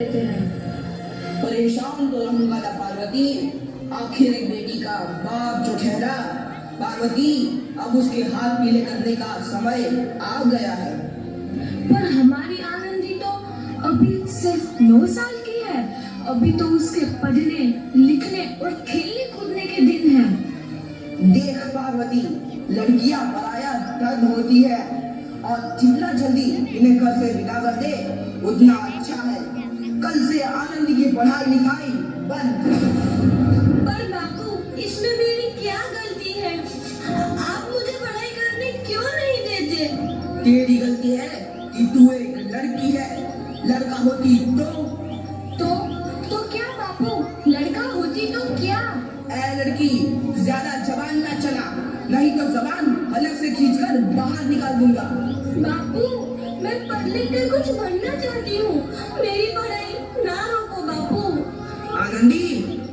देते हैं। परेशान तो रहूंगा ना पार्वती, आखिर एक बेटी का बाप जो ठहरा। पार्वती, अब उसके हाथ पीले करने का समय आ गया है। पर हमारी आनंदी तो अभी सिर्फ 9 साल की है। अभी तो उसके पढ़ने लिखने और खेलने कूदने के दिन हैं। देख पार्वती, लड़कियां पराया धन होती है और जितना जल्दी इन्हें घर से विदा कर दे उतना अच्छा है। कल से आनंदी की पढ़ाई लिखाई बंद। पर बापू, इसमें मेरी क्या गलती है? आप मुझे पढ़ाई करने क्यों नहीं देते? तेरी गलती है कि तू एक लड़की है। लड़का होती तो क्या बापू? लड़का होती तो क्या? ऐ लड़की, ज्यादा जबान ना चला, नहीं तो जबान हलक से खींचकर बाहर निकाल दूंगा। बापू, मैं पढ़ लिख कर कुछ बनना चाहती हूँ। मेरी पढ़ाई ना रोको बापू। आनंदी,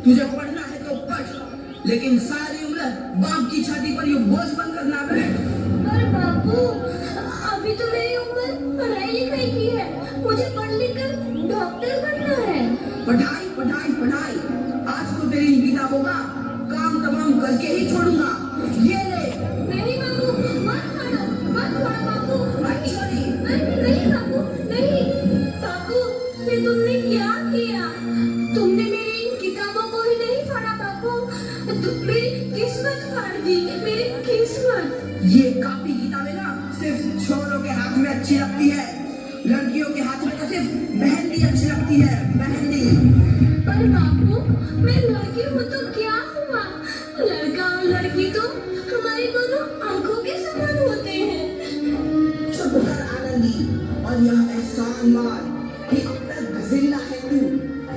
तुझे पढ़ना है तो पढ़, लेकिन सारी उम्र बाप की छाती पर ये बोझ बनकर ना बैठ। पर बापू, अभी तो मेरी उम्र पढ़ाई लिखाई की है। मुझे पढ़ लिख कर डॉक्टर बनना है। पढ़ाई पढ़ाई पढ़ाई, आज तो तेरी किताबों का काम तमाम करके ही छोड़ूंगा। ये ले। नहीं बापू, मत छोड़ो बापू। मत छोड़ी। नहीं बापू, नहीं। बापू, ये तुमने क्या किया? तुमने मेरी इन किताबों को ही नहीं फाड़ा बापू। मेरी किस्मत फाड़ दी, मेरी किस्मत। ये कापी किताबें ना सिर्फ छोरों के हाथ में अच्छी लगती है, लड़कियों के हाथ में तो सिर्फ मेहंदी अच्छी लगती है, मेहंदी। पर बापू, मैं लड़की हूँ तो क्या हुआ? लड़का और लड़की तो हमारी दोनों आंखों के समान होते हैं। चुप कर आनंदी, और यह एहसान मान कि अब तक जिंदा है तू।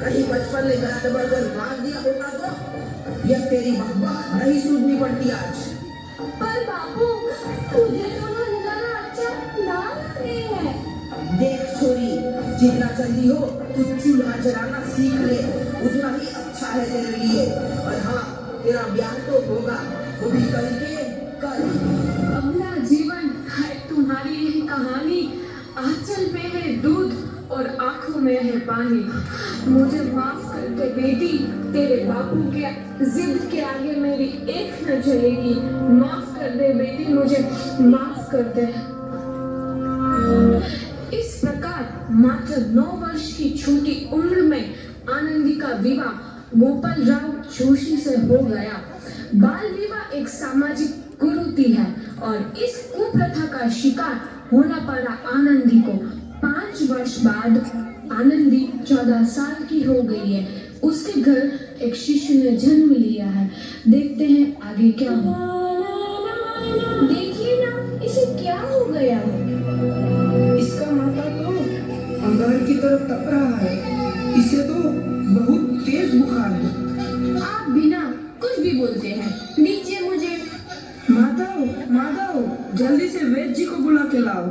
कहीं बचपन में गला दबाकर मार दिया होता तो यह तेरी बकवास नहीं सूझनी पड़ती आज। पर बापू, मुझे तो नजारा अच्छा ना लग रही है। देख छोरी, जितना जल्दी हो तू चूल्हा जलाना सीख ले, उतना ही अच्छा है तेरे लिए। और हाँ, तेरा ब्याह तो होगा, वो भी कल के कल। अगला जीवन है तुम्हारी यही कहानी। आंचल में है दूध और आंखों में है पानी। मुझे माफ कर दे बेटी, तेरे बापू के जिद के आगे मेरी एक न चलेगी। माफ कर दे बेटी, मुझे माफ कर दे। इस प्रकार मात्र 9 वर्ष की छोटी उम्र में आनंदी का विवाह गोपाल राव जोशी से हो गया। बाल विवाह एक सामाजिक कुरीति है और इस कुप्रथा का शिकार होना पड़ा आनंदी को। 5 वर्ष बाद आनंदी 14 साल की हो गई है। उसके घर एक शिशु ने जन्म लिया है। देखते हैं आगे क्या हो। देखिए ना, इसे क्या हो गया है? इसका माथा तो अंगार की तरफ तप रहा है। इसे तो बहुत तेज बुखार है। आप बिना कुछ भी बोलते हैं। नीचे मुझे। माधव, माधव, जल्दी से वैद्य जी को बुला के लाओ।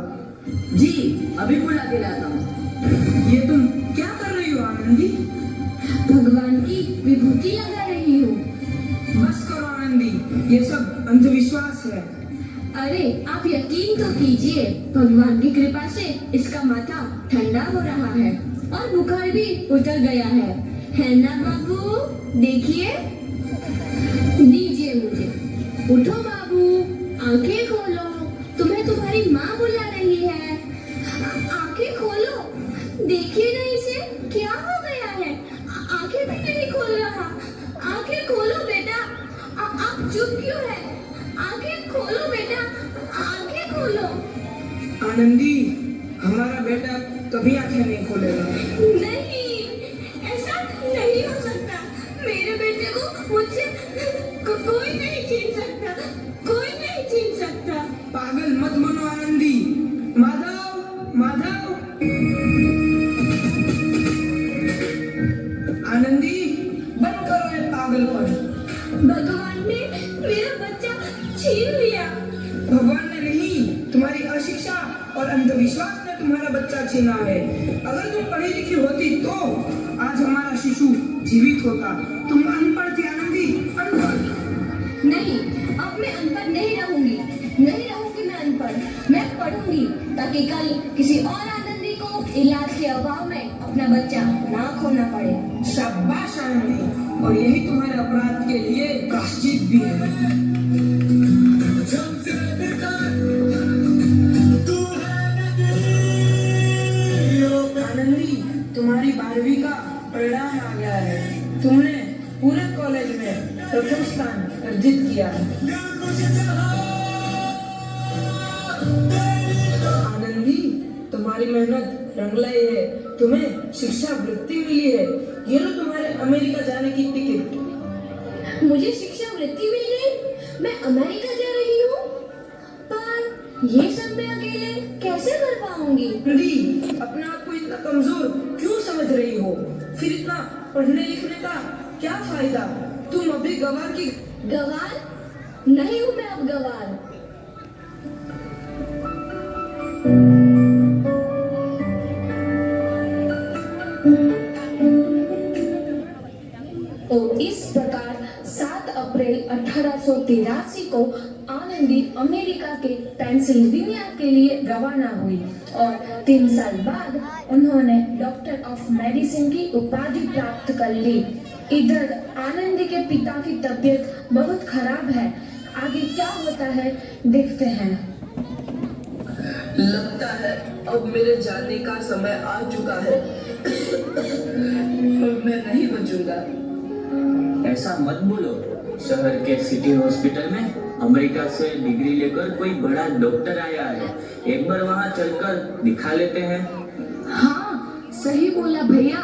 जी, अभी बुला के लाता हूँ। ये तुम क्या कर रही हो आनंदी? भगवान की विभूति लगा रही हूँ। बस करो आनंदी, ये सब अंधविश्वास है। अरे आप यकीन तो कीजिए, भगवान की कृपा से इसका माथा ठंडा हो रहा है और बुखार भी उतर गया है ना बाबू? देखिए। दीजिए मुझे। उठो बाबू, आंखें खोलो, तुम्हें तुम्हारी माँ बुला रही है। आंखें खोलो, देखिए ना इसे क्या हो गया है। आंखें भी नहीं खोल रहा। आंखें खोलो बेटा। आप चुप क्यों है? आंखें खोलो बेटा, आंखें खोलो। आनंदी, हमारा बेटा कभी आंखें नहीं खोलेगा। नहीं, ऐसा नहीं हो सकता। मेरे बेटे को मुझसे कोई नहीं छीन सकता, कोई नहीं छीन सकता। पागल मत बनो आनंदी। माधव, माधव। आनंदी, बंद करो ये पागलपन। भगवान ने मेरा बच्चा छीन लिया। भगवान ने नहीं, तुम्हारी अशिक्षा और अंधविश्वास ने तुम्हारा बच्चा छीना है। अगर तुम पढ़ी लिखी होती तो आज हमारा शिशु जीवित होता। तुम अनपढ़ थी आनंदी, अनपढ़। नहीं, अब मैं अनपढ़ नहीं रहूंगी। नहीं रहूंगी मैं अनपढ़। मैं पढ़ूंगी ताकि कल किसी और आनंदी को इलाज के अभाव में अपना बच्चा ना खोना पड़े। शाबाश आनंदी, और यही तुम्हारे अपराध के लिए प्रायश्चित भी है। आनंदी, तुम्हारी 12वीं का परिणाम आ गया है। तुमने पूरे कॉलेज में प्रथम स्थान अर्जित किया है। आनंदी, तुम्हारी मेहनत रंग लाई है। तुम्हें शिक्षा वृत्ति मिली है। ये लो तुम्हारे अमेरिका जाने की टिकट। मुझे शिक्षा वृत्ति मिल गई, मैं अमेरिका जा रही हूँ। पर ये सब मैं अकेले कैसे कर पाऊंगी? आनंदी, अपने आप को इतना कमजोर क्यों समझ रही हो? फिर इतना पढ़ने लिखने का क्या फायदा? तुम अभी गवार की गवार नहीं हूँ मैं अब गवार। तो इस प्रकार 7 अप्रैल 1883 को आनंदी अमेरिका के पेंसिल्वेनिया के लिए रवाना हुई और 3 साल बाद उन्होंने डॉक्टर ऑफ मेडिसिन की उपाधि प्राप्त कर ली। इधर आनंदी के पिता की तबीयत बहुत खराब है। आगे क्या होता है देखते हैं। लगता है अब मेरे जाने का समय आ चुका है। अब मैं नहीं बचूंगा। ऐसा मत बोलो। शहर के सिटी हॉस्पिटल में अमेरिका से डिग्री लेकर कोई बड़ा डॉक्टर आया है। एक बार वहाँ चलकर दिखा लेते हैं। हाँ, सही बोला भैया।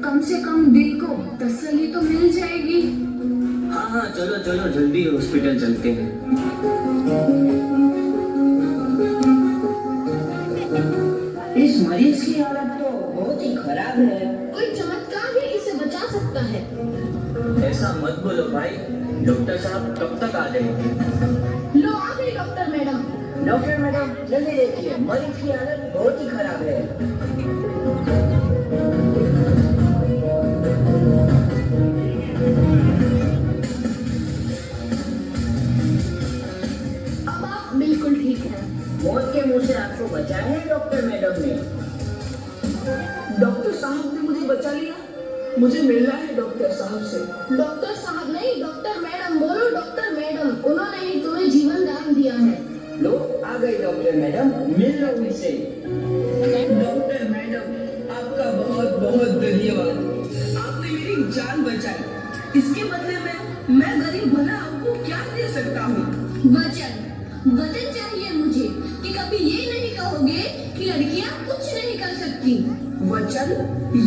कम से कम दिल को तसल्ली तो मिल जाएगी। हाँ हाँ, चलो चलो जल्दी हॉस्पिटल चलते हैं। इस मरीज की हालत तो बहुत ही खराब है। कोई चमत्कार ही इसे बचा सकता है। ऐसा मत बोलो भाई। डॉक्टर साहब कब तक आ जाएंगे? लो आ गई डॉक्टर मैडम। डॉक्टर मैडम, जल्दी देखिए, मरीज की हालत बहुत ही खराब है। अब आप बिल्कुल ठीक हैं। मौत के मुंह से आपको बचाया है डॉक्टर मैडम ने। डॉक्टर साहब ने मुझे बचा लिया। मुझे मिलना है डॉक्टर साहब से। डॉक्टर साहब नहीं, डॉक्टर मैडम बोलो। डॉक्टर मैडम, उन्होंने ही तुम्हें जीवन दान दिया है। लो आ गई डॉक्टर मैडम, मिल लो उनसे। डॉक्टर मैडम, आपका बहुत बहुत धन्यवाद। आपने मेरी जान बचाई। इसके बदले में मैं गरीब भला आपको क्या दे सकता हूँ? वचन चाहिए मुझे कि कभी ये नहीं कहोगे कि लड़कियां कुछ नहीं कर सकती। वचन?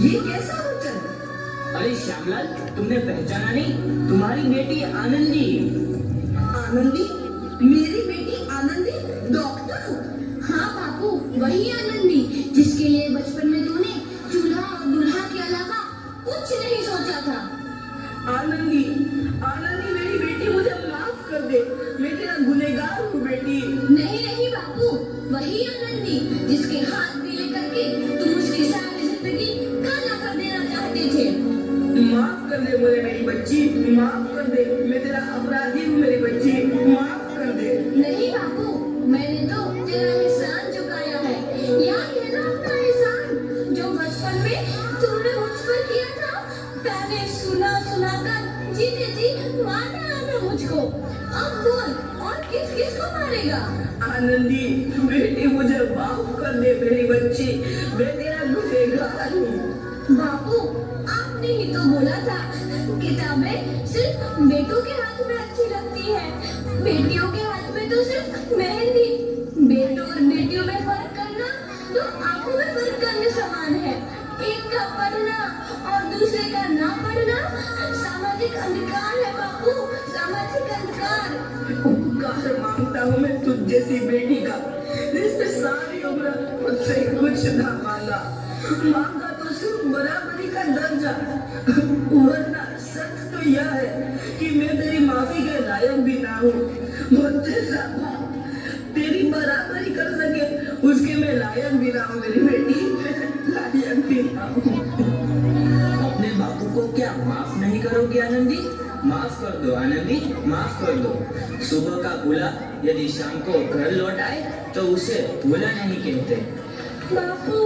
ये कैसा वचन? अरे श्यामलाल, तुमने पहचाना नहीं? तुम्हारी बेटी आनंदी। आनंदी? मेरी बेटी आनंदी डॉक्टर? हाँ बापू, वही आनंदी जिसके लिए बचपन में तूने चूल्हा और दूल्हा के अलावा कुछ नहीं सोचा था। आनंदी, आनंदी मेरी बेटी, मुझे माफ कर दे। मैं तेरा गुनहगार हूँ बेटी। नहीं नहीं बापू, वही आनंदी जिसके हाथ पीले करके तुम उसकी सारी जिंदगी काला कर देना चाहते थे। माफ कर दे मुझे मेरी बच्ची, माफ कर दे। मैं तेरा अपराधी हूँ मेरी बच्ची, माफ कर दे। नहीं बापू, मैंने तो तेरा एहसान चुकाया है। याद है ना अपना एहसान जो बचपन में तुमने मुझ पर किया था? पहले सुना सुनाकर जीते जी मारना आता मुझको। अब बोल, और किस किस को मारेगा? आनंदी बेटी, मुझे माफ कर दे मेरी बच्ची। मैं तेरा गुनहगार हूँ। बापू, आपने ही तो बोला था किताबें सिर्फ बेटों के हाथ में अच्छी लगती है, बेटियों के हाथ में तो सिर्फ मेहंदी। बेटों और बेटियों में फर्क करना तो आंखों में फर्क करने समान है। एक का पढ़ना और दूसरे का ना पढ़ना सामाजिक अंधकार है बापू, सामाजिक अंधकार। उपकार मांगता हूँ मैं तुझ जैसी बेटी का, जिसने सारी उम्र मुझसे कुछ ना मांगा तो सिर्फ बराबरी का दर्जा। वरना सच तो यह है कि मैं तेरी माफी के लायक भी ना हूँ। मुझसे तेरी बराबरी कर सके उसके मैं लायक भी ना हूँ मेरी बेटी, लायक भी ना हूँ। अपने बापू को क्या माफ नहीं करोगी आनंदी? माफ कर दो आनंदी, माफ कर दो। सुबह का भूला यदि शाम को घर लौट आए तो उसे भूला नहीं कहते। बापू।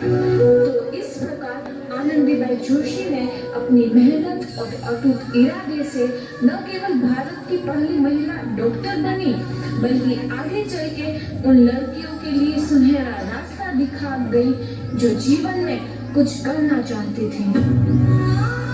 तो इस प्रकार आनंदीबाई जोशी ने अपनी मेहनत और अटूट इरादे से न केवल भारत की पहली महिला डॉक्टर बनी, बल्कि आगे चल के उन लड़कियों के लिए सुनहरा रास्ता दिखा गई जो जीवन में कुछ करना चाहती थी।